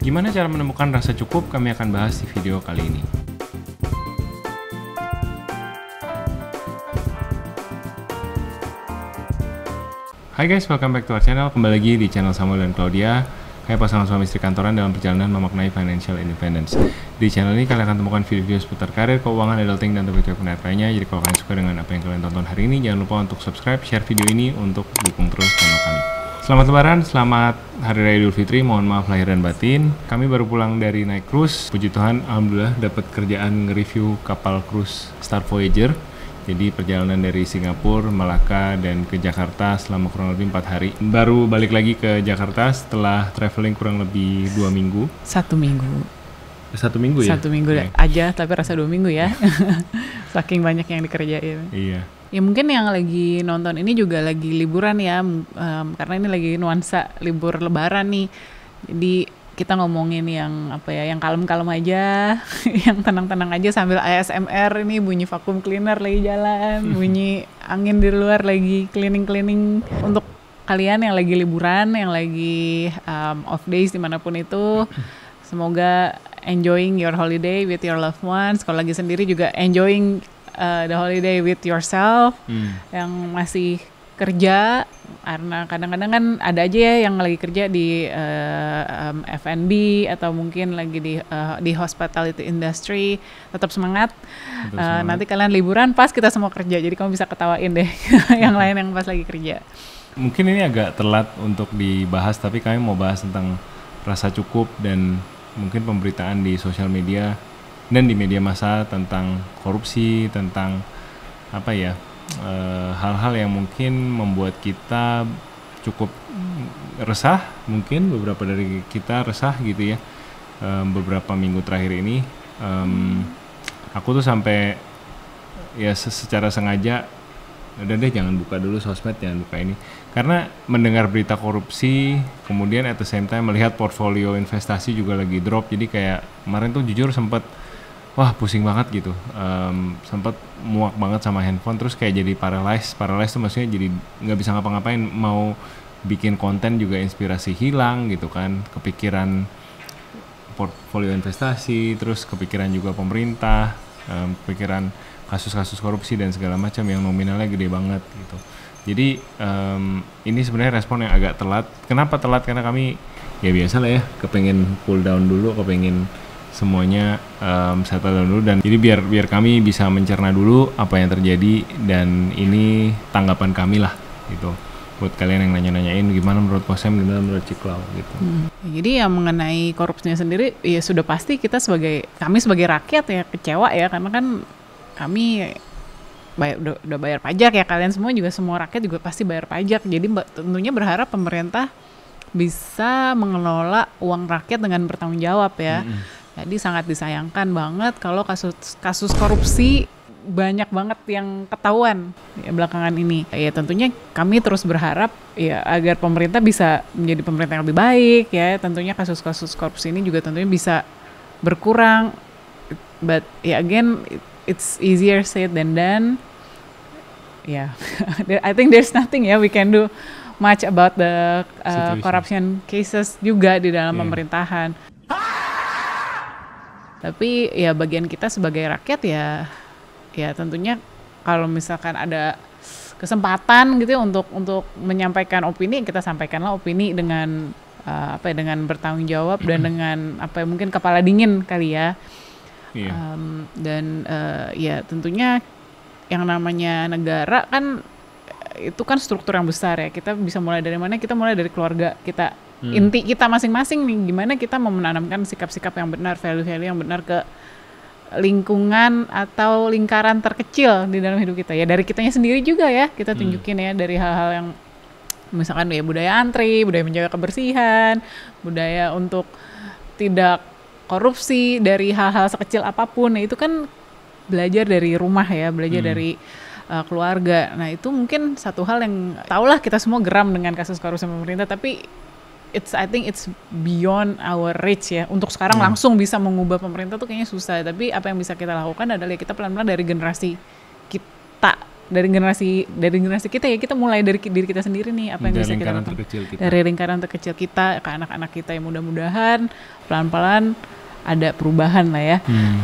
Gimana cara menemukan rasa cukup? Kami akan bahas di video kali ini. Hai guys, welcome back to our channel. Kembali lagi di channel Samuel dan Claudia. Kayak pasangan suami istri kantoran dalam perjalanan memaknai financial independence. Di channel ini kalian akan temukan video-video seputar karir, keuangan, adulting, dan topik-topik menarik lainnya. Jadi kalau kalian suka dengan apa yang kalian tonton hari ini, jangan lupa untuk subscribe, share video ini untuk dukung terus channel kami. Selamat Lebaran, selamat Hari Raya Idul Fitri, mohon maaf lahir dan batin. Kami baru pulang dari naik cruise. Puji Tuhan, alhamdulillah dapat kerjaan nge-review kapal cruise Star Voyager. Jadi perjalanan dari Singapura, Malaka, dan ke Jakarta selama kurang lebih 4 hari. Baru balik lagi ke Jakarta setelah traveling kurang lebih 2 minggu. 1 minggu. 1 minggu ya? 1 minggu aja, tapi rasa 2 minggu ya. Saking banyak yang dikerjain. Iya. Ya mungkin yang lagi nonton ini juga lagi liburan ya, karena ini lagi nuansa libur lebaran nih. Jadi kita ngomongin yang apa ya, yang kalem-kalem aja, yang tenang-tenang aja sambil ASMR. Ini bunyi vacuum cleaner lagi jalan, bunyi angin di luar lagi cleaning-cleaning. Untuk kalian yang lagi liburan, yang lagi off days dimanapun itu, semoga enjoying your holiday with your loved ones. Kalau lagi sendiri juga enjoying the holiday with yourself. Yang masih kerja, karena kadang-kadang kan ada aja ya yang lagi kerja di F&B atau mungkin lagi di hospitality industry. Tetap semangat. Nanti kalian liburan pas kita semua kerja, jadi kamu bisa ketawain deh yang lain yang pas lagi kerja. Mungkin ini agak telat untuk dibahas, tapi kami mau bahas tentang rasa cukup dan mungkin pemberitaan di sosial media dan di media massa tentang korupsi, tentang apa ya, hal-hal yang mungkin membuat kita cukup resah. Mungkin beberapa dari kita resah gitu ya. Beberapa minggu terakhir ini aku tuh sampai ya secara sengaja udah deh jangan buka dulu sosmed, jangan buka ini, karena mendengar berita korupsi, kemudian at the same time melihat portfolio investasi juga lagi drop. Jadi kayak kemarin tuh jujur sempet wah pusing banget gitu, sempet muak banget sama handphone, terus kayak jadi paralyzed tuh maksudnya jadi nggak bisa ngapa-ngapain, mau bikin konten juga inspirasi hilang gitu kan, kepikiran portfolio investasi, terus kepikiran juga pemerintah, kepikiran kasus-kasus korupsi dan segala macam yang nominalnya gede banget gitu. Jadi ini sebenarnya respon yang agak telat. Kenapa telat? Karena kami ya biasa lah ya, kepengen cool down dulu, kepengen semuanya settle down dulu, dan jadi biar kami bisa mencerna dulu apa yang terjadi, dan ini tanggapan kami lah gitu buat kalian yang nanya-nanyain gimana menurut Kosem, gimana menurut Ciklau gitu. Jadi yang mengenai korupsinya sendiri ya sudah pasti kami sebagai rakyat ya kecewa ya, karena kan kami udah bayar pajak ya, kalian semua rakyat juga pasti bayar pajak. Jadi tentunya berharap pemerintah bisa mengelola uang rakyat dengan bertanggung jawab ya. Jadi sangat disayangkan banget kalau kasus korupsi banyak banget yang ketahuan ya belakangan ini. Ya tentunya kami terus berharap ya agar pemerintah bisa menjadi pemerintah yang lebih baik ya. Tentunya kasus-kasus korupsi ini juga tentunya bisa berkurang. But ya again, it's easier said than done. Yeah, I think there's nothing we can do much about the corruption cases juga di dalam pemerintahan. Tapi ya bagian kita sebagai rakyat ya tentunya kalau misalkan ada kesempatan gitu ya untuk menyampaikan opini, kita sampaikanlah opini dengan dengan bertanggung jawab dan dengan mungkin kepala dingin kali ya. Dan ya tentunya yang namanya negara kan itu kan struktur yang besar ya. Kita bisa mulai dari mana? Kita mulai dari keluarga kita. Inti kita masing-masing nih, gimana kita mau menanamkan sikap-sikap yang benar, value-value yang benar ke lingkungan atau lingkaran terkecil di dalam hidup kita ya. Dari kitanya sendiri juga ya, kita tunjukin ya, dari hal-hal yang misalkan ya budaya antri, budaya menjaga kebersihan, budaya untuk tidak korupsi, dari hal-hal sekecil apapun. Nah, itu kan belajar dari rumah ya, belajar dari keluarga. Nah, itu mungkin satu hal yang tahulah kita semua geram dengan kasus korupsi pemerintah, tapi I think it's beyond our reach ya. Untuk sekarang langsung bisa mengubah pemerintah tuh kayaknya susah. Tapi apa yang bisa kita lakukan adalah kita pelan-pelan dari generasi kita dari generasi kita ya, kita mulai dari diri kita sendiri nih, apa yang Dari bisa kita lingkaran lakukan terkecil kita. dari lingkaran terkecil kita ke anak-anak kita, yang mudah-mudahan pelan-pelan ada perubahan lah ya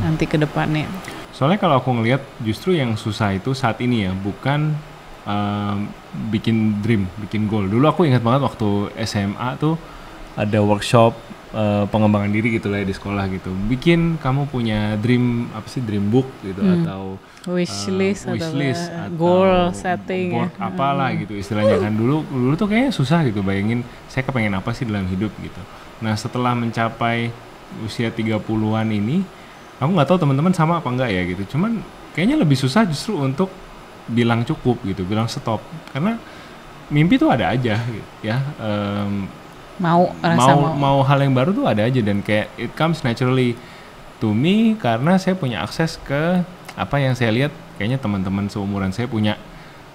nanti ke depannya. Soalnya kalau aku ngelihat justru yang susah itu saat ini ya, bukan bikin dream, bikin goal. Dulu aku ingat banget waktu SMA tuh ada workshop pengembangan diri gitu lah ya di sekolah gitu. Bikin kamu punya dream, apa sih, dream book gitu atau Wishlist atau atau goal setting board ya. apalah gitu istilahnya kan. Dulu tuh kayaknya susah gitu bayangin saya kepengen apa sih dalam hidup gitu. Nah, setelah mencapai usia 30-an ini, aku nggak tahu teman-teman sama apa enggak ya gitu. Cuman kayaknya lebih susah justru untuk bilang cukup gitu, bilang stop. Karena mimpi tuh ada aja gitu ya. Mau hal yang baru tuh ada aja, dan kayak it comes naturally to me karena saya punya akses ke apa yang saya lihat. Kayaknya teman-teman seumuran saya punya,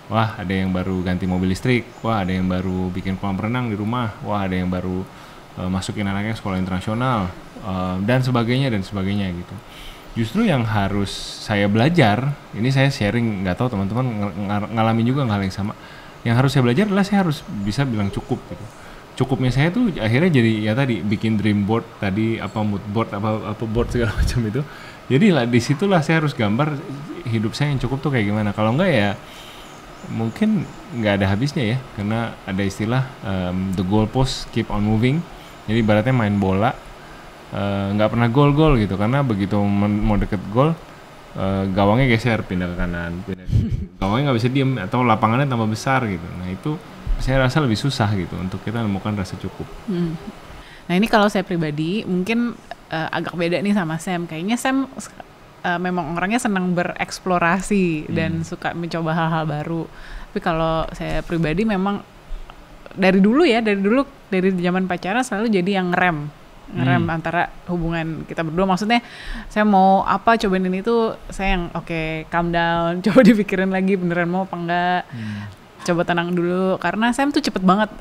wah ada yang baru ganti mobil listrik, wah ada yang baru bikin kolam renang di rumah, wah ada yang baru masukin anaknya sekolah internasional, dan sebagainya gitu. Justru yang harus saya belajar, ini saya sharing, nggak tahu teman-teman ngalamin juga hal yang sama. Yang harus saya belajar adalah saya harus bisa bilang cukup gitu. Cukupnya saya tuh akhirnya jadi ya tadi bikin dream board tadi, apa mood board, apa board segala macam itu. Jadi lah disitulah saya harus gambar hidup saya yang cukup tuh kayak gimana. Kalau enggak ya mungkin nggak ada habisnya ya, karena ada istilah the goalpost keep on moving. Jadi ibaratnya main bola nggak pernah gol gitu, karena begitu mau deket gol gawangnya geser, pindah ke kanan, pindah ke kiri. Gawangnya nggak bisa diem atau lapangannya tambah besar gitu. Nah itu saya rasa lebih susah gitu untuk kita menemukan rasa cukup. Nah ini kalau saya pribadi mungkin agak beda nih sama Sam. Kayaknya Sam memang orangnya senang bereksplorasi dan suka mencoba hal-hal baru. Tapi kalau saya pribadi memang dari zaman pacaran selalu jadi yang ngerem antara hubungan kita berdua. Maksudnya saya mau apa, cobain ini tuh saya yang oke, calm down, coba dipikirin lagi beneran mau apa enggak, coba tenang dulu, karena Sam tuh cepet banget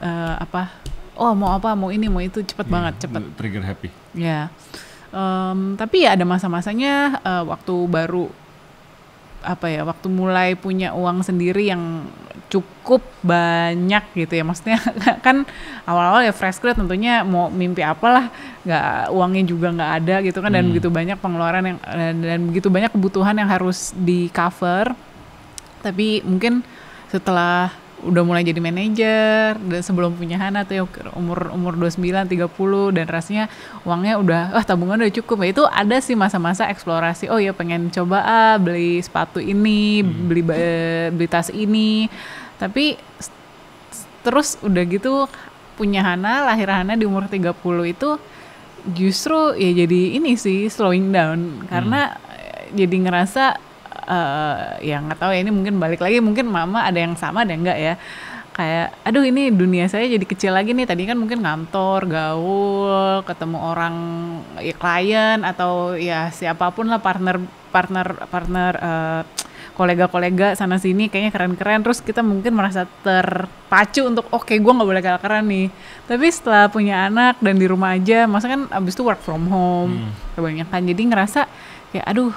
mau ini mau itu, cepet banget, cepet trigger happy ya. Tapi ya ada masa-masanya waktu mulai punya uang sendiri yang cukup banyak gitu ya, maksudnya kan awal-awal ya fresh grad tentunya mau mimpi apalah, uangnya juga nggak ada gitu kan, dan begitu banyak pengeluaran dan begitu banyak kebutuhan yang harus di cover. Tapi mungkin setelah udah mulai jadi manajer dan sebelum punya Hana tuh ya umur 29, 30 dan rasanya uangnya udah tabungan udah cukup. Ya itu ada sih masa-masa eksplorasi, oh ya pengen coba beli sepatu ini, beli tas ini. Tapi terus udah gitu punya Hana, lahir Hana di umur 30 itu justru ya jadi ini sih slowing down, karena jadi ngerasa ya nggak tahu ya, ini mungkin balik lagi, mungkin mama ada yang sama ada yang enggak ya, kayak aduh ini dunia saya jadi kecil lagi nih. Tadi kan mungkin kantor, gaul, ketemu orang ya klien atau ya siapapun lah, partner kolega-kolega sana sini kayaknya keren-keren, terus kita mungkin merasa terpacu untuk oke, gue nggak boleh kalah keren nih. Tapi setelah punya anak dan di rumah aja, masa kan abis itu work from home kebanyakan, jadi ngerasa kayak aduh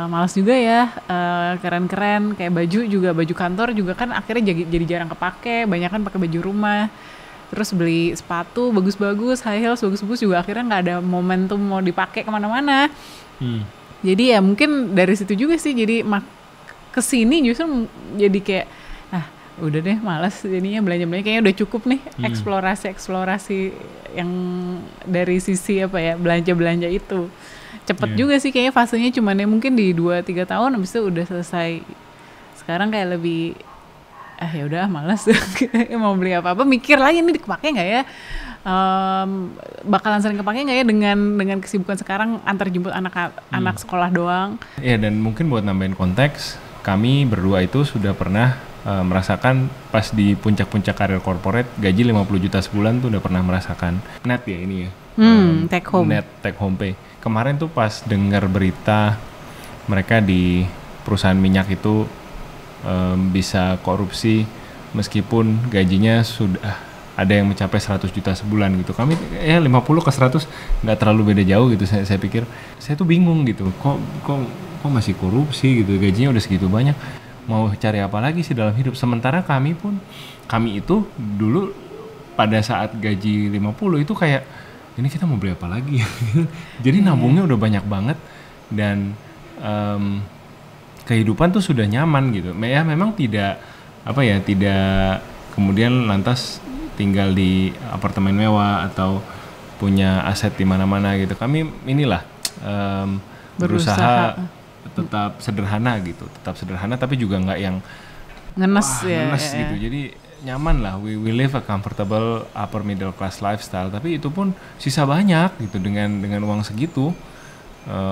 malas juga ya, keren-keren kayak baju kantor juga kan akhirnya jadi jarang kepake, banyak kan pakai baju rumah. Terus beli sepatu bagus-bagus, high heels bagus-bagus juga akhirnya nggak ada momentum mau dipakai kemana-mana. Jadi ya mungkin dari situ juga sih, jadi kesini justru jadi kayak udah deh malas jadinya belanja-belanja, kayaknya udah cukup nih eksplorasi yang dari sisi apa ya, belanja-belanja itu. Cepet juga sih kayaknya fasenya, cuman ya mungkin di 2-3 tahun habis itu udah selesai. Sekarang kayak lebih ya udah malas mau beli apa-apa, mikir lagi ini kepake nggak ya, bakalan sering kepake nggak ya dengan kesibukan sekarang antar jemput anak sekolah doang. Ya, dan mungkin buat nambahin konteks, kami berdua itu sudah pernah merasakan pas di puncak-puncak karir korporat, gaji 50 juta sebulan tuh udah pernah merasakan. Net ya ini ya, take home. Net take home pay. Kemarin tuh pas dengar berita mereka di perusahaan minyak itu bisa korupsi meskipun gajinya sudah ada yang mencapai 100 juta sebulan gitu. Kami 50 ke 100 nggak terlalu beda jauh gitu. Saya pikir, saya tuh bingung gitu. Kok masih korupsi gitu, gajinya udah segitu banyak. mau cari apa lagi sih dalam hidup. Sementara kami itu dulu pada saat gaji 50 itu kayak ini kita mau beli apa lagi. Jadi nabungnya udah banyak banget dan kehidupan tuh sudah nyaman gitu. Ya memang tidak kemudian lantas tinggal di apartemen mewah atau punya aset di mana-mana gitu. Kami inilah berusaha tetap sederhana gitu, tetap sederhana tapi juga nggak yang ngenes gitu. Jadi nyaman lah, we live a comfortable upper middle class lifestyle, tapi itu pun sisa banyak gitu dengan uang segitu.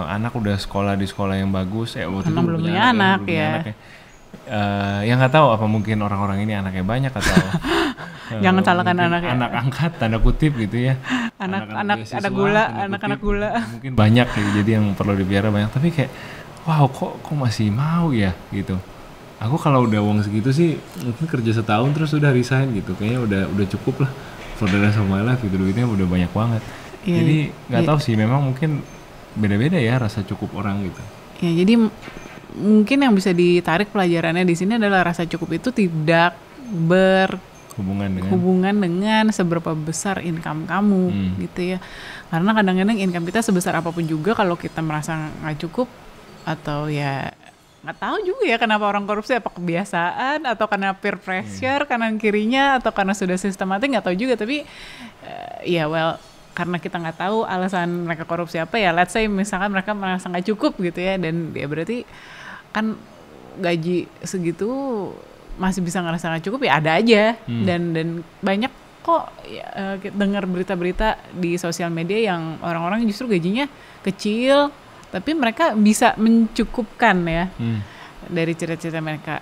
Anak udah sekolah di sekolah yang bagus, waktu itu belum punya anak ya. Yang nggak tahu apa mungkin orang-orang ini anaknya banyak atau jangan salahkan anaknya. Anak angkat tanda kutip gitu ya. Anak gula. Mungkin banyak gitu, jadi yang perlu dipelihara banyak. Tapi kayak wow kok masih mau ya gitu. Aku kalau udah uang segitu sih mungkin kerja setahun terus udah resign gitu. Kayaknya udah cukup lah for the rest of my life gitu, duitnya udah banyak banget. Jadi nggak tahu sih, memang mungkin beda-beda ya rasa cukup orang gitu. Ya jadi mungkin yang bisa ditarik pelajarannya di sini adalah rasa cukup itu tidak berhubungan dengan seberapa besar income kamu gitu ya. Karena kadang-kadang income kita sebesar apapun juga kalau kita merasa nggak cukup atau ya nggak tahu juga ya kenapa orang korupsi, apa kebiasaan atau karena peer pressure kanan kirinya atau karena sudah sistematik, nggak tahu juga. Tapi karena kita nggak tahu alasan mereka korupsi apa ya, let's say misalkan mereka merasa nggak cukup gitu ya, dan ya berarti kan gaji segitu masih bisa ngerasa nggak cukup ya, ada aja. Dan banyak kok dengar berita-berita di sosial media yang orang-orang justru gajinya kecil tapi mereka bisa mencukupkan ya dari cerita-cerita mereka.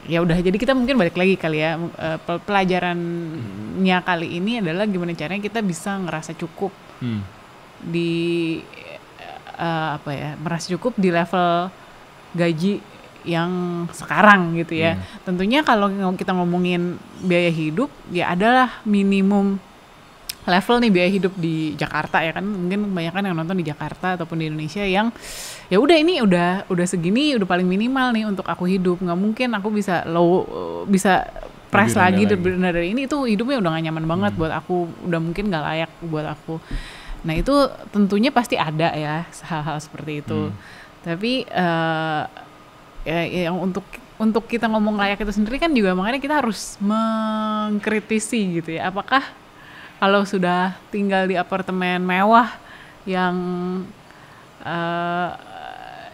Ya udah, jadi kita mungkin balik lagi kali ya, pelajarannya kali ini adalah gimana caranya kita bisa ngerasa cukup di merasa cukup di level gaji yang sekarang gitu ya. Tentunya kalau kita ngomongin biaya hidup ya adalah minimum level nih biaya hidup di Jakarta ya kan, mungkin kebanyakan yang nonton di Jakarta ataupun di Indonesia yang ya udah ini udah segini udah paling minimal nih untuk aku hidup, nggak mungkin aku bisa press lagi dari ini, itu hidupnya udah gak nyaman banget buat aku, udah mungkin nggak layak buat aku. Nah itu tentunya pasti ada ya hal-hal seperti itu. Tapi yang untuk kita ngomong layak itu sendiri kan juga makanya kita harus mengkritisi gitu ya, apakah kalau sudah tinggal di apartemen mewah yang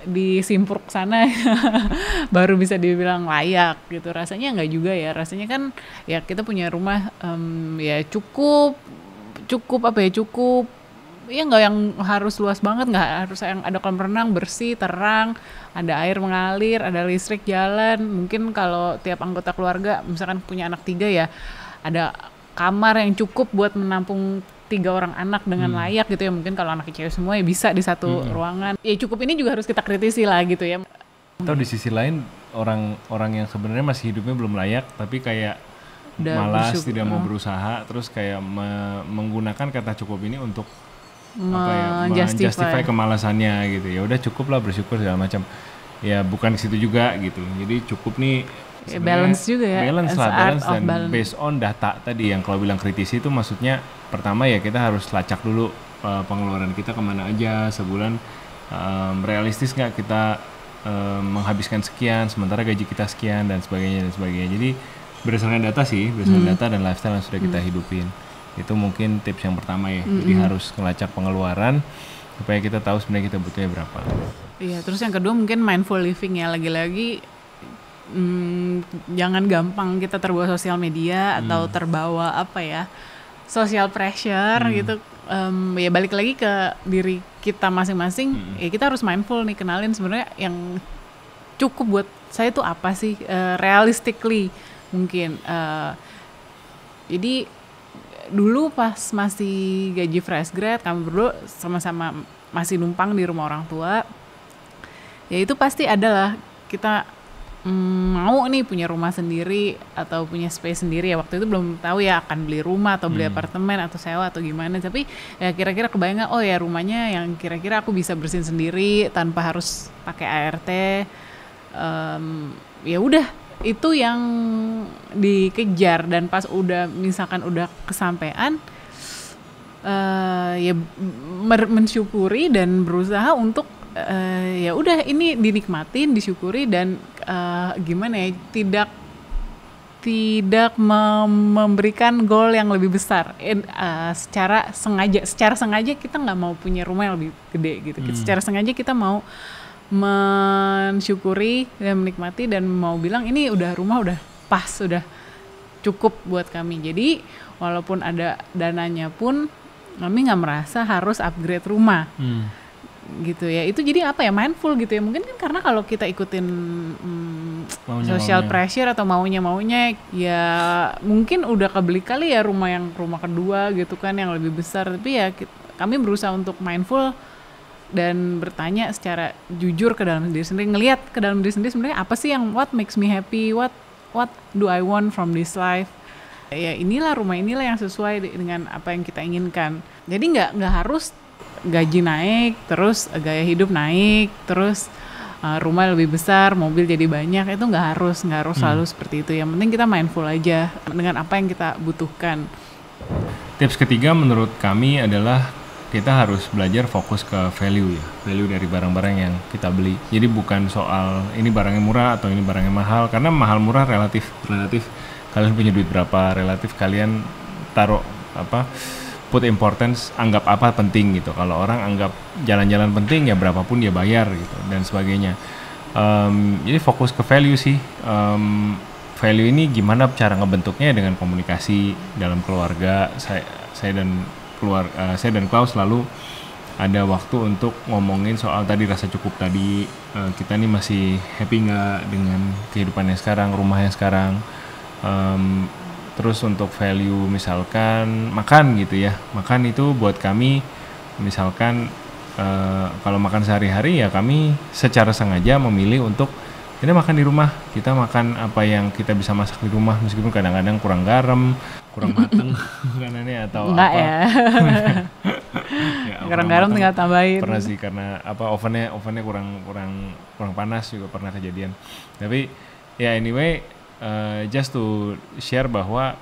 di Simpurk sana baru bisa dibilang layak gitu, rasanya nggak juga ya. Rasanya kan ya kita punya rumah ya cukup ya nggak yang harus luas banget, nggak harus yang ada kolam renang bersih terang, ada air mengalir, ada listrik jalan. Mungkin kalau tiap anggota keluarga misalkan punya anak 3 ya, ada kamar yang cukup buat menampung 3 orang anak dengan layak gitu ya. Mungkin kalau anaknya cewek semua ya bisa di satu ruangan. Ya cukup ini juga harus kita kritisi lah gitu ya. Atau di sisi lain orang yang sebenarnya masih hidupnya belum layak tapi kayak malas, tidak mau berusaha, terus kayak menggunakan kata cukup ini untuk menjustify kemalasannya gitu. Ya udah cukup lah, bersyukur segala macam. Ya bukan ke situ juga gitu. Jadi cukup nih balance juga ya, balance dan based on data tadi yang kalau bilang kritisi itu maksudnya pertama ya kita harus lacak dulu pengeluaran kita kemana aja sebulan, realistis nggak kita menghabiskan sekian sementara gaji kita sekian dan sebagainya. Jadi berdasarkan data data dan lifestyle yang sudah kita hidupin, itu mungkin tips yang pertama ya. Jadi harus ngelacak pengeluaran supaya kita tahu sebenarnya kita butuhnya berapa. Iya, terus yang kedua mungkin mindful living ya, lagi-lagi jangan gampang kita terbawa sosial media atau terbawa social pressure gitu. Ya balik lagi ke diri kita masing-masing. Ya kita harus mindful nih, kenalin sebenarnya yang cukup buat saya itu apa sih, realistically mungkin. Jadi dulu pas masih gaji fresh grad, kami berdua sama-sama masih numpang di rumah orang tua. Ya itu pasti adalah kita mau nih punya rumah sendiri atau punya space sendiri ya. Waktu itu belum tahu ya akan beli rumah atau beli apartemen atau sewa atau gimana, tapi ya kira-kira kebayang rumahnya yang kira-kira aku bisa bersihin sendiri tanpa harus pakai ART, Ya udah itu yang dikejar, dan pas udah misalkan udah kesampaian, ya mensyukuri dan berusaha untuk ya udah ini dinikmatin, disyukuri, dan gimana ya, tidak memberikan goal yang lebih besar. Secara sengaja kita nggak mau punya rumah yang lebih gede gitu. Secara sengaja kita mau mensyukuri dan menikmati, dan mau bilang ini rumah udah pas, udah cukup buat kami. Jadi walaupun ada dananya pun kami nggak merasa harus upgrade rumah. Gitu ya. Itu jadi apa ya, mindful gitu ya. Mungkin kan karena kalau kita ikutin social pressure atau maunya ya mungkin udah kebeli kali ya rumah kedua gitu kan yang lebih besar. Tapi ya kami berusaha untuk mindful dan bertanya secara jujur ke dalam diri sendiri, ngelihat ke dalam diri sendiri sebenarnya apa sih yang what makes me happy, what do I want from this life. Ya rumah inilah yang sesuai dengan apa yang kita inginkan. Jadi nggak harus gaji naik, terus gaya hidup naik, terus rumah lebih besar, mobil jadi banyak. Itu nggak harus selalu seperti itu. Yang penting kita mindful aja dengan apa yang kita butuhkan. Tips ketiga menurut kami adalah kita harus belajar fokus ke value dari barang-barang yang kita beli. Jadi bukan soal ini barangnya murah atau ini barangnya mahal, karena mahal murah relatif. Kalian punya duit berapa, relatif kalian taruh put importance, anggap apa penting gitu. Kalau orang anggap jalan-jalan penting, ya berapapun dia bayar gitu dan sebagainya. Jadi fokus ke value sih. Value ini gimana cara ngebentuknya dengan komunikasi dalam keluarga. Saya dan Klaus selalu ada waktu untuk ngomongin soal tadi rasa cukup tadi. Kita nih masih happy nggak dengan kehidupannya sekarang, rumahnya sekarang. Terus untuk value misalkan makan gitu ya, makan itu buat kami misalkan kalau makan sehari-hari ya kami secara sengaja memilih untuk kita makan di rumah, kita makan apa yang kita bisa masak di rumah, meskipun kadang-kadang kurang garam, kurang mateng makanannya atau enggak apa. Ya, kurang garam tinggal tambahin. Pernah sih, karena ovennya kurang panas juga pernah kejadian. Tapi ya anyway, just to share bahwa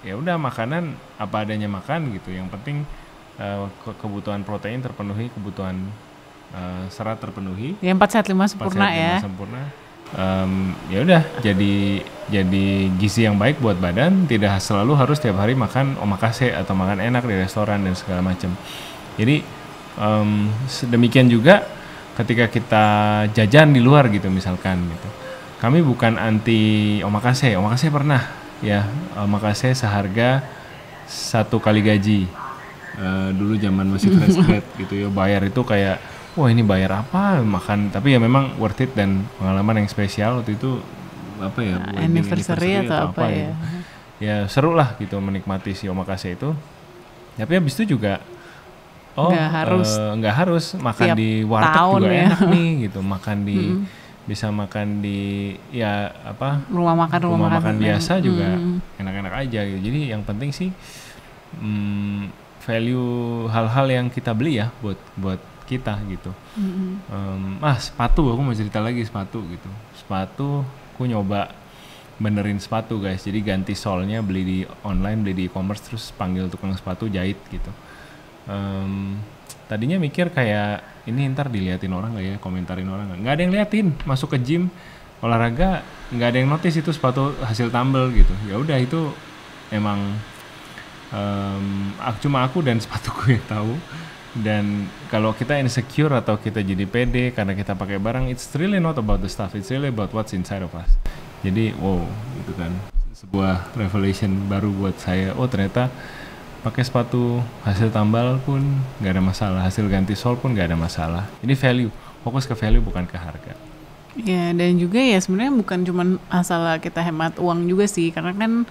ya udah makanan apa adanya makan gitu. Yang penting kebutuhan protein terpenuhi, kebutuhan serat terpenuhi. Ya 4 sehat 5 sempurna ya. Ya udah jadi gizi yang baik buat badan, tidak selalu harus tiap hari makan omakase atau makan enak di restoran dan segala macam. Jadi sedemikian juga ketika kita jajan di luar gitu misalkan gitu. Kami bukan anti omakase pernah ya, omakase seharga 1 kali gaji. Dulu zaman masih fresh grad gitu ya, bayar itu kayak wah ini bayar apa makan, tapi ya memang worth it dan pengalaman yang spesial waktu itu apa ya, anniversary atau apa ya. Ya seru lah gitu menikmati si omakase itu. Tapi habis itu juga nggak harus makan di warteg juga ya. Enak nih gitu, makan di bisa makan di ya apa rumah makan biasa juga enak-enak aja gitu. Jadi yang penting sih value hal-hal yang kita beli ya buat kita gitu. Sepatu, aku mau cerita lagi sepatu gitu. Sepatu, aku nyoba benerin sepatu guys. Jadi ganti solnya, beli di online, beli di e-commerce, terus panggil tukang sepatu jahit gitu. Tadinya mikir kayak ini ntar diliatin orang nggak ya, komentarin orang nggak ada yang liatin. Masuk ke gym olahraga nggak ada yang notice itu sepatu hasil tumble gitu. Ya udah itu emang cuma aku dan sepatuku yang tahu. Dan kalau kita insecure atau kita jadi pede karena kita pakai barang, it's really not about the stuff, it's really about what's inside of us. Jadi wow, itu kan sebuah revelation baru buat saya. Oh ternyata pakai sepatu hasil tambal pun nggak ada masalah, hasil ganti sol pun nggak ada masalah. Ini value, fokus ke value bukan ke harga. Ya, dan juga ya sebenarnya bukan cuma masalah kita hemat uang juga sih, karena kan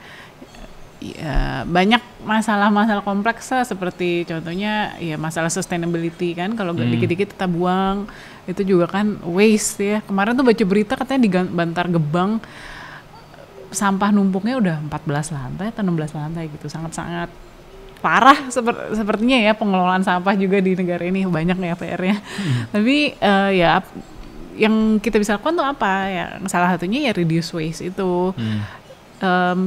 ya, banyak masalah-masalah kompleks lah, seperti contohnya ya masalah sustainability kan, kalau dikit-dikit kita buang itu juga kan waste ya. Kemarin tuh baca berita katanya di Bantar Gebang sampah numpuknya udah 14 lantai atau 16 lantai gitu, sangat-sangat parah sepertinya ya pengelolaan sampah juga di negara ini, banyak ya PR-nya. Tapi yang kita bisa lakukan tuh apa ya, salah satunya ya reduce waste itu.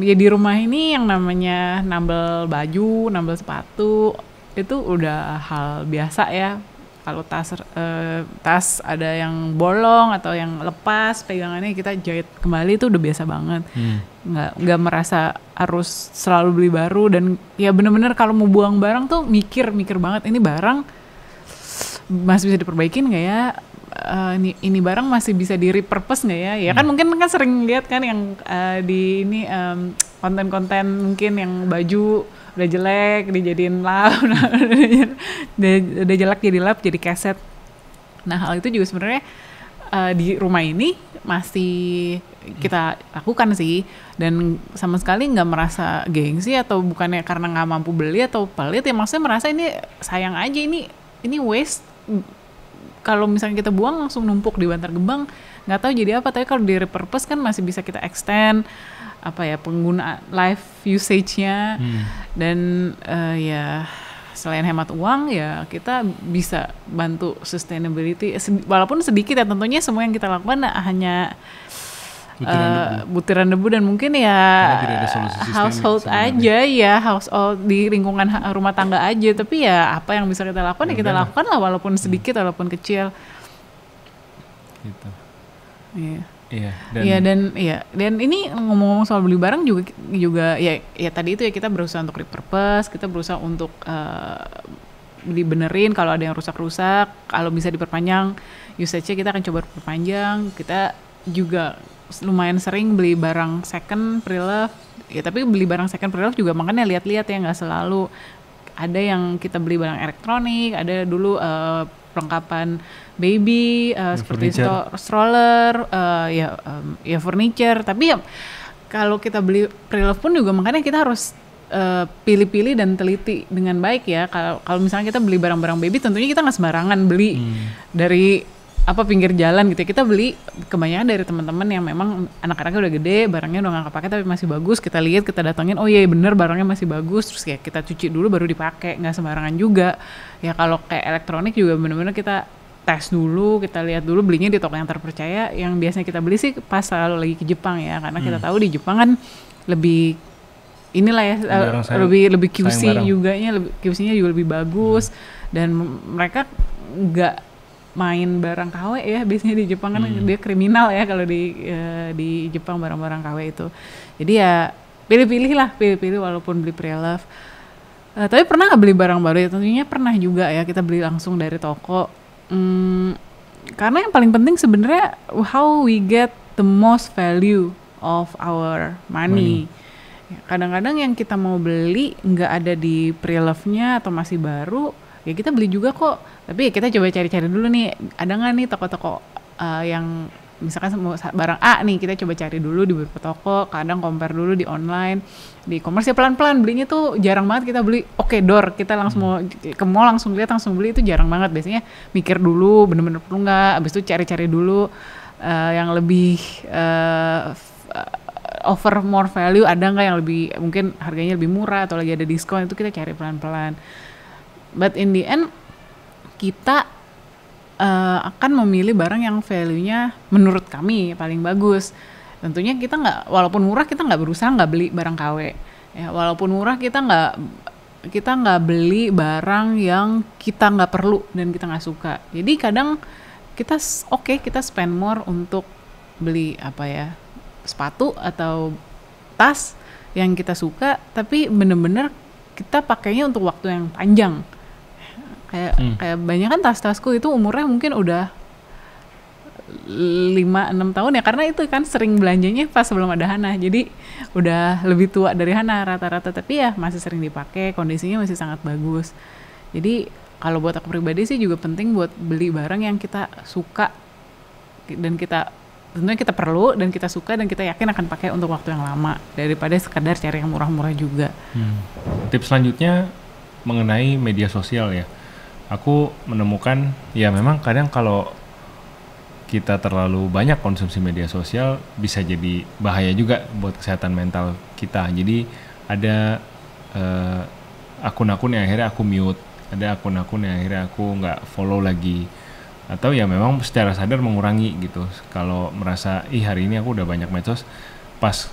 Ya di rumah ini yang namanya nambel baju, nambel sepatu itu udah hal biasa ya. Kalau tas ada yang bolong atau yang lepas pegangannya, kita jahit kembali itu udah biasa banget. Nggak merasa harus selalu beli baru, dan ya bener-bener kalau mau buang barang tuh mikir banget, ini barang masih bisa diperbaikin nggak ya, ini barang masih bisa di repurpose nggak ya. Ya kan mungkin kan sering lihat kan yang di ini konten-konten mungkin yang baju udah jelek dijadiin lap, udah jelek jadi lap jadi keset. Nah hal itu juga sebenarnya di rumah ini masih kita lakukan sih, dan sama sekali nggak merasa gengsi atau bukannya karena nggak mampu beli atau pelit ya, maksudnya merasa ini sayang aja, ini waste. Kalau misalnya kita buang langsung numpuk di Bantar Gebang, nggak tahu jadi apa. Tapi kalau di repurpose kan masih bisa kita extend apa ya, pengguna life usage-nya. Dan ya selain hemat uang ya kita bisa bantu sustainability walaupun sedikit ya, tentunya semua yang kita lakukan hanya butiran debu dan mungkin ya household aja ya, household di lingkungan rumah tangga aja. Tapi ya apa yang bisa kita lakukan ya kita lakukan lah, walaupun sedikit walaupun kecil gitu. Dan ini ngomong-ngomong soal beli barang juga ya tadi itu ya, kita berusaha untuk repurpose, kita berusaha untuk dibenerin kalau ada yang rusak-rusak, kalau bisa diperpanjang usage-nya kita akan coba perpanjang. Kita juga lumayan sering beli barang second pre-love ya, tapi beli barang second pre-love juga makanya lihat-lihat ya, nggak selalu. Ada yang kita beli barang elektronik, ada dulu perlengkapan baby seperti stroller, ya furniture. Tapi ya kalau kita beli pre-love pun juga makanya kita harus pilih-pilih dan teliti dengan baik ya. Kalau misalnya kita beli barang-barang baby, tentunya kita nggak sembarangan beli dari pinggir jalan gitu ya. Kita beli kebanyakan dari teman-teman yang memang anak-anaknya udah gede, barangnya udah nggak kepake tapi masih bagus. Kita lihat, kita datengin, oh iya bener barangnya masih bagus, terus kayak kita cuci dulu baru dipakai. Nggak sembarangan juga ya. Kalau kayak elektronik juga bener-bener kita tes dulu, kita lihat dulu, belinya di toko yang terpercaya. Yang biasanya kita beli sih pas selalu lagi ke Jepang ya, karena kita tahu di Jepang kan lebih inilah ya, lebih QC juganya, QC-nya juga lebih bagus. Dan mereka nggak main barang KW ya, biasanya di Jepang kan dia kriminal ya kalau di Jepang barang-barang KW itu. Jadi ya pilih-pilih walaupun beli pre-love. Tapi pernah nggak beli barang baru ya? Tentunya pernah juga ya, kita beli langsung dari toko. Karena yang paling penting sebenarnya how we get the most value of our money. Kadang-kadang yang kita mau beli nggak ada di pre-love-nya atau masih baru, ya kita beli juga kok. Tapi ya kita coba cari-cari dulu nih, ada nggak nih toko-toko yang misalkan barang A nih, kita coba cari dulu di beberapa toko. Kadang compare dulu di online, di e-commerce ya pelan-pelan. Belinya tuh jarang banget kita beli door, kita langsung mau ke mall langsung lihat langsung beli, itu jarang banget. Biasanya mikir dulu bener-bener perlu nggak, abis itu cari-cari dulu yang lebih offer more value, ada nggak yang lebih mungkin harganya lebih murah atau lagi ada diskon, itu kita cari pelan-pelan. But in the end kita akan memilih barang yang value-nya menurut kami paling bagus. Tentunya kita nggak, walaupun murah kita nggak berusaha nggak beli barang KW. Ya, walaupun murah kita nggak beli barang yang kita nggak perlu dan kita nggak suka. Jadi kadang kita kita spend more untuk beli sepatu atau tas yang kita suka, tapi bener-bener kita pakainya untuk waktu yang panjang. Kayak banyak kan tas-tasku itu umurnya mungkin udah 5-6 tahun ya, karena itu kan sering belanjanya pas sebelum ada Hana, jadi udah lebih tua dari Hana rata-rata, tapi ya masih sering dipakai, kondisinya masih sangat bagus. Jadi kalau buat aku pribadi sih juga penting buat beli barang yang kita suka dan tentunya kita perlu dan kita suka dan kita yakin akan pakai untuk waktu yang lama, daripada sekadar cari yang murah-murah juga. Tips selanjutnya mengenai media sosial ya. Aku menemukan ya memang kadang kalau kita terlalu banyak konsumsi media sosial bisa jadi bahaya juga buat kesehatan mental kita. Jadi ada akun-akun yang akhirnya aku mute, ada akun-akun yang akhirnya aku nggak follow lagi. atau ya memang secara sadar mengurangi gitu. Kalau merasa hari ini aku udah banyak medsos, pas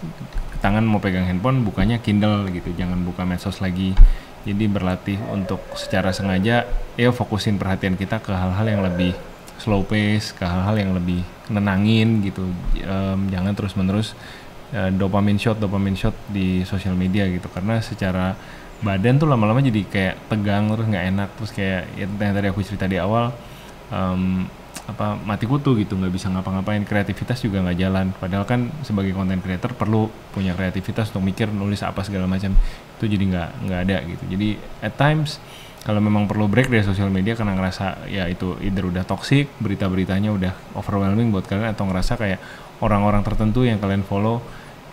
tangan mau pegang handphone bukanya Kindle gitu, jangan buka medsos lagi. Jadi berlatih untuk secara sengaja ya fokusin perhatian kita ke hal-hal yang lebih slow pace, ke hal-hal yang lebih nenangin gitu. Jangan terus-menerus dopamine shot di sosial media gitu, karena secara badan tuh lama-lama jadi kayak tegang, terus nggak enak, terus kayak yang tadi aku cerita di awal, mati kutu gitu, nggak bisa ngapa-ngapain, kreativitas juga nggak jalan. Padahal kan sebagai content creator perlu punya kreativitas untuk mikir, nulis apa segala macam, itu jadi nggak ada gitu. Jadi at times kalau memang perlu break dari sosial media karena ngerasa ya itu either udah toxic, berita-beritanya udah overwhelming buat kalian, atau ngerasa kayak orang-orang tertentu yang kalian follow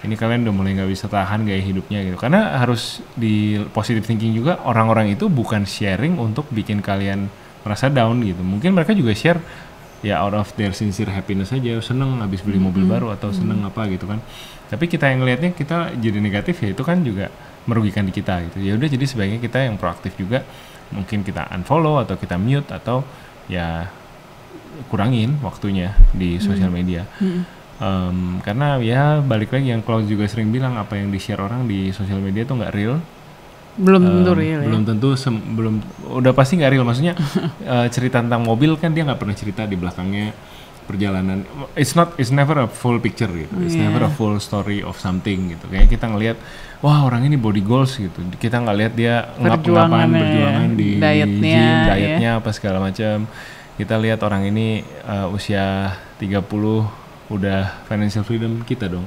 ini kalian udah mulai nggak bisa tahan gaya hidupnya gitu. Karena harus di positive thinking juga, orang-orang itu bukan sharing untuk bikin kalian merasa down gitu. Mungkin mereka juga share ya out of their sincere happiness aja, seneng habis beli mobil baru atau seneng apa gitu kan. Tapi kita yang ngelihatnya kita jadi negatif, ya itu kan juga merugikan di kita gitu. Ya udah, jadi sebaiknya kita yang proaktif juga, mungkin kita unfollow atau kita mute atau ya kurangin waktunya di sosial media. Karena ya balik lagi yang Klaus juga sering bilang, apa yang di-share orang di sosial media tuh nggak real. Belum tentu real belum ya. tentu udah pasti nggak real. Maksudnya cerita tentang mobil kan dia nggak pernah cerita di belakangnya perjalanan. It's never a full picture gitu. It's never a full story of something gitu. Kayak kita ngelihat, wah orang ini body goals gitu. Kita nggak lihat dia ngapa-ngapain, berjuangan di dietnya apa segala macam. Kita lihat orang ini usia 30 udah financial freedom kita dong.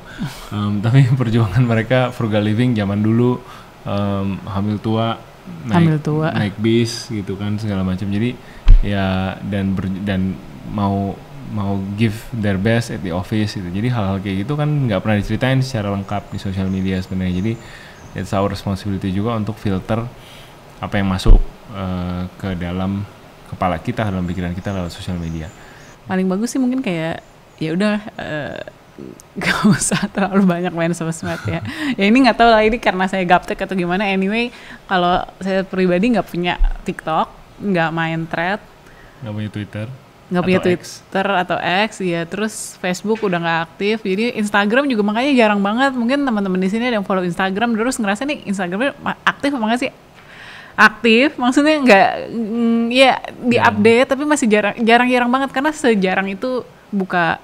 Tapi perjuangan mereka frugal living zaman dulu, hamil tua, naik bis gitu kan segala macam. Jadi ya dan mau give their best at the office gitu. Jadi hal-hal kayak gitu kan nggak pernah diceritain secara lengkap di sosial media sebenarnya. Jadi it's our responsibility juga untuk filter apa yang masuk ke dalam kepala kita, dalam pikiran kita lewat sosial media. Paling bagus sih mungkin kayak ya udah gak usah terlalu banyak main sosmed ya. Ya ini nggak tahu lah, ini karena saya gaptek atau gimana. Anyway, kalau saya pribadi nggak punya TikTok, nggak main Thread, nggak punya Twitter atau X ya, terus Facebook udah nggak aktif. Jadi Instagram juga makanya jarang banget. Mungkin teman-teman di sini ada yang follow Instagram, terus ngerasa nih Instagramnya aktif apa nggak sih? Aktif, maksudnya nggak ya diupdate, tapi masih jarang banget karena sejarang itu buka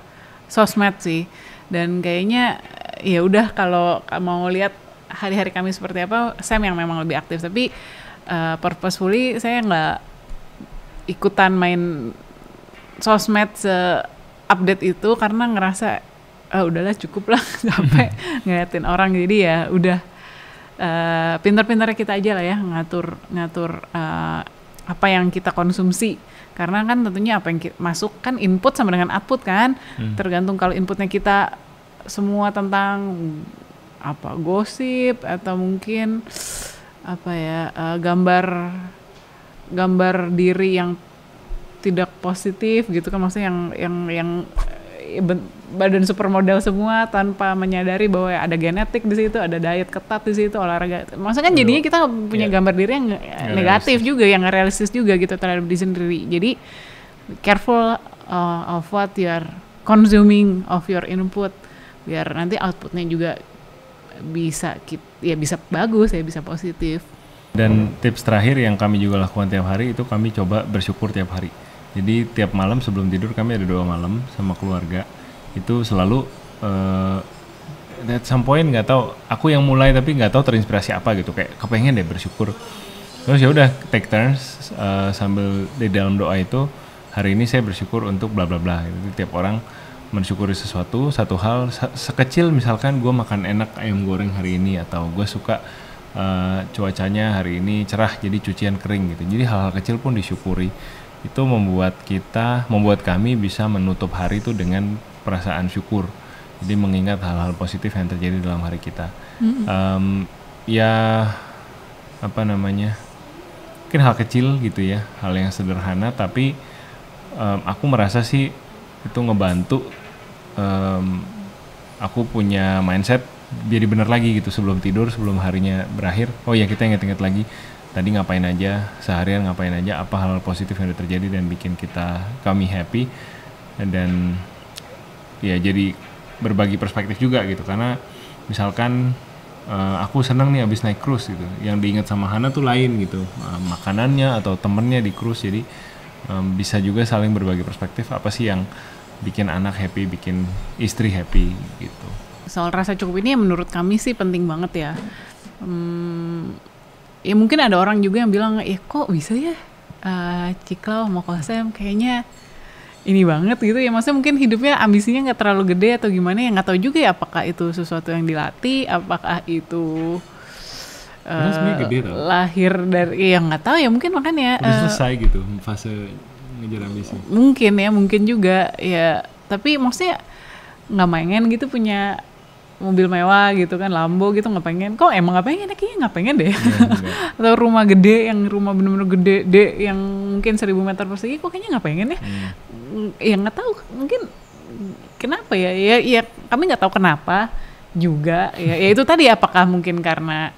sosmed sih. Dan kayaknya ya udah, kalau mau lihat hari-hari kami seperti apa, Sam yang memang lebih aktif. Tapi purposefully saya nggak ikutan main sosmed se-update itu karena ngerasa udahlah cukup lah sampai ngeliatin orang. Jadi ya udah pintar-pintarnya kita aja lah ya ngatur apa yang kita konsumsi. Karena kan tentunya apa yang masuk kan input sama dengan output kan. Tergantung kalau inputnya kita semua tentang apa, gosip atau mungkin apa ya, gambar diri yang tidak positif gitu kan, maksudnya yang badan supermodel semua tanpa menyadari bahwa ada genetik di situ, ada diet ketat di situ, olahraga. Maksudnya kan jadinya kita punya gambar diri yang negatif juga, yang realistis juga gitu terhadap diri sendiri. Jadi careful of what you are consuming of your input, biar nanti outputnya juga bisa bagus ya, bisa positif. Dan tips terakhir yang kami juga lakukan tiap hari itu kami coba bersyukur tiap hari. Jadi tiap malam sebelum tidur kami ada doa malam sama keluarga. Itu selalu at some point, nggak tahu aku yang mulai tapi nggak tahu terinspirasi apa gitu, kayak kepengen deh bersyukur. Terus ya udah take turns sambil di dalam doa itu, hari ini saya bersyukur untuk bla bla bla. Jadi tiap orang mensyukuri satu hal sekecil, misalkan gue makan enak ayam goreng hari ini, atau gue suka cuacanya hari ini cerah jadi cucian kering gitu. Jadi hal-hal kecil pun disyukuri. Itu membuat kami bisa menutup hari itu dengan perasaan syukur. Jadi mengingat hal-hal positif yang terjadi dalam hari kita. Ya apa namanya, mungkin hal kecil gitu ya, hal yang sederhana, tapi aku merasa sih itu ngebantu aku punya mindset jadi benar lagi gitu sebelum tidur, sebelum harinya berakhir. Oh ya, kita ingat-ingat lagi tadi ngapain aja, seharian ngapain aja, apa hal positif yang udah terjadi dan bikin kami happy, dan ya jadi berbagi perspektif juga gitu. Karena misalkan aku senang nih abis naik cruise gitu, yang diingat sama Hana tuh lain gitu, makanannya atau temennya di cruise. Jadi bisa juga saling berbagi perspektif, apa sih yang bikin anak happy, bikin istri happy gitu. Soal rasa cukup ini menurut kami sih penting banget ya. Ya mungkin ada orang juga yang bilang, ya kok bisa ya Ciklau sama Kosem kayaknya ini banget gitu ya. Maksudnya mungkin hidupnya ambisinya nggak terlalu gede atau gimana ya, nggak tahu juga ya apakah itu sesuatu yang dilatih, apakah itu gede lahir dari, ya nggak tahu ya, mungkin makanya udah selesai gitu fase ngejar ambisi. Mungkin juga ya, tapi maksudnya nggak pengen gitu punya mobil mewah gitu kan, Lambo gitu, nggak pengen. Kok emang nggak pengen? Kayaknya nggak pengen deh. Atau rumah gede, yang rumah bener-bener gede yang mungkin 1000 meter persegi, kok kayaknya nggak pengen ya. Ya nggak tahu, mungkin kenapa ya, ya kami nggak tahu kenapa juga ya itu tadi, apakah mungkin karena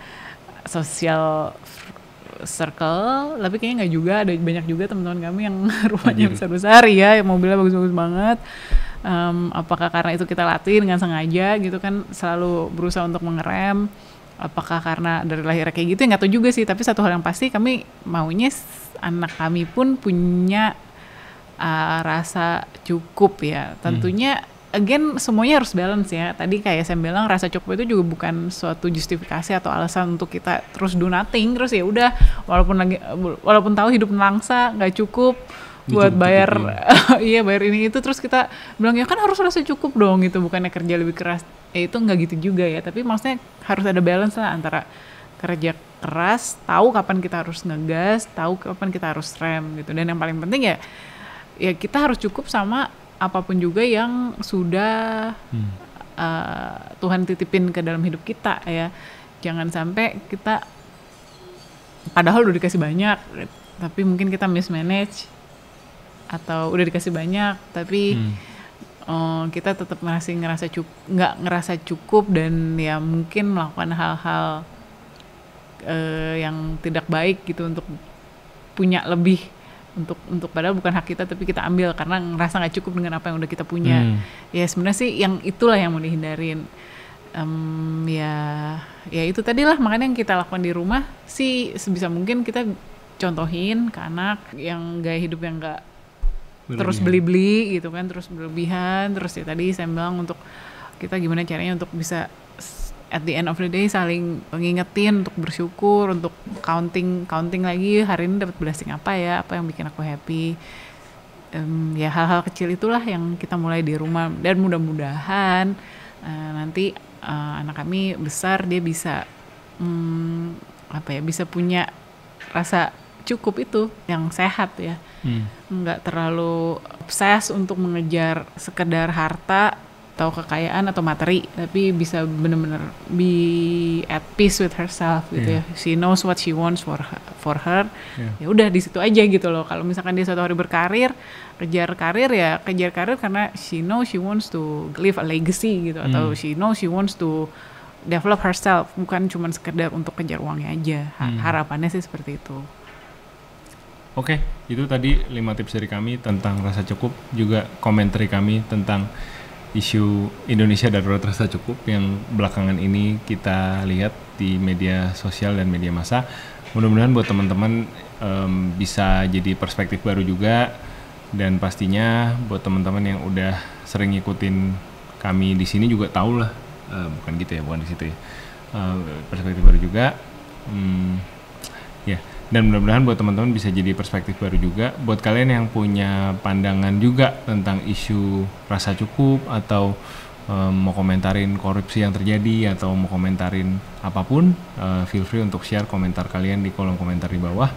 social circle, tapi kayaknya nggak juga. Ada banyak juga teman-teman kami yang rumahnya besar-besar ya, yang mobilnya bagus-bagus banget. Apakah karena itu kita latih dengan sengaja gitu kan, selalu berusaha untuk mengerem, apakah karena dari lahir kayak gitu, ya nggak tahu juga sih. Tapi satu hal yang pasti, kami maunya anak kami pun punya rasa cukup ya. Tentunya again semuanya harus balance ya. Tadi kayak saya bilang, rasa cukup itu juga bukan suatu justifikasi atau alasan untuk kita terus do nothing, terus ya udah walaupun tahu hidup nelangsa, nggak cukup buat bayar iya bayar ini itu, terus kita bilang ya kan harus rasa cukup dong gitu, bukannya kerja lebih keras. Itu nggak gitu juga ya, tapi maksudnya harus ada balance lah antara kerja keras, tahu kapan kita harus ngegas, tahu kapan kita harus rem gitu. Dan yang paling penting ya kita harus cukup sama apapun juga yang sudah Tuhan titipin ke dalam hidup kita ya. Jangan sampai kita padahal udah dikasih banyak tapi mungkin kita mismanage, atau udah dikasih banyak tapi kita tetap masih nggak ngerasa cukup, dan ya mungkin melakukan hal-hal yang tidak baik gitu untuk punya lebih, untuk padahal bukan hak kita tapi kita ambil karena ngerasa nggak cukup dengan apa yang udah kita punya. Ya sebenarnya sih yang itulah yang mau dihindarin. Ya itu tadilah, makanya yang kita lakukan di rumah sih sebisa mungkin kita contohin ke anak yang gaya hidup yang nggak terus beli-beli gitu kan, terus berlebihan. Terus ya tadi saya bilang untuk kita gimana caranya untuk bisa at the end of the day saling ngingetin untuk bersyukur, untuk counting lagi hari ini dapat blessing apa ya, apa yang bikin aku happy. Ya hal-hal kecil itulah yang kita mulai di rumah, dan mudah-mudahan nanti anak kami besar dia bisa bisa punya rasa cukup itu yang sehat ya. Nggak terlalu obses untuk mengejar sekedar harta atau kekayaan atau materi, tapi bisa benar-benar be at peace with herself gitu ya. She knows what she wants for her. Ya udah di situ aja gitu loh. Kalau misalkan dia suatu hari berkarir, kejar karir karena she knows she wants to leave a legacy gitu, atau she knows she wants to develop herself, bukan cuma sekedar untuk kejar uangnya aja. Harapannya sih seperti itu. Oke, itu tadi 5 tips dari kami tentang rasa cukup, juga komentari kami tentang isu Indonesia darurat rasa cukup yang belakangan ini kita lihat di media sosial dan media massa. Mudah-mudahan buat teman-teman bisa jadi perspektif baru juga, dan pastinya buat teman-teman yang udah sering ngikutin kami di sini juga tahu lah, bukan gitu ya, bukan di situ ya, perspektif baru juga. Dan mudah-mudahan buat teman-teman bisa jadi perspektif baru juga. Buat kalian yang punya pandangan juga tentang isu rasa cukup, atau mau komentarin korupsi yang terjadi, atau mau komentarin apapun, feel free untuk share komentar kalian di kolom komentar di bawah.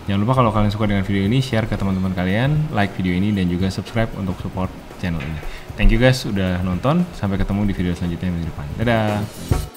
Jangan lupa kalau kalian suka dengan video ini, share ke teman-teman kalian, like video ini, dan juga subscribe untuk support channel ini. Thank you guys udah nonton, sampai ketemu di video selanjutnya minggu depan. Dadah!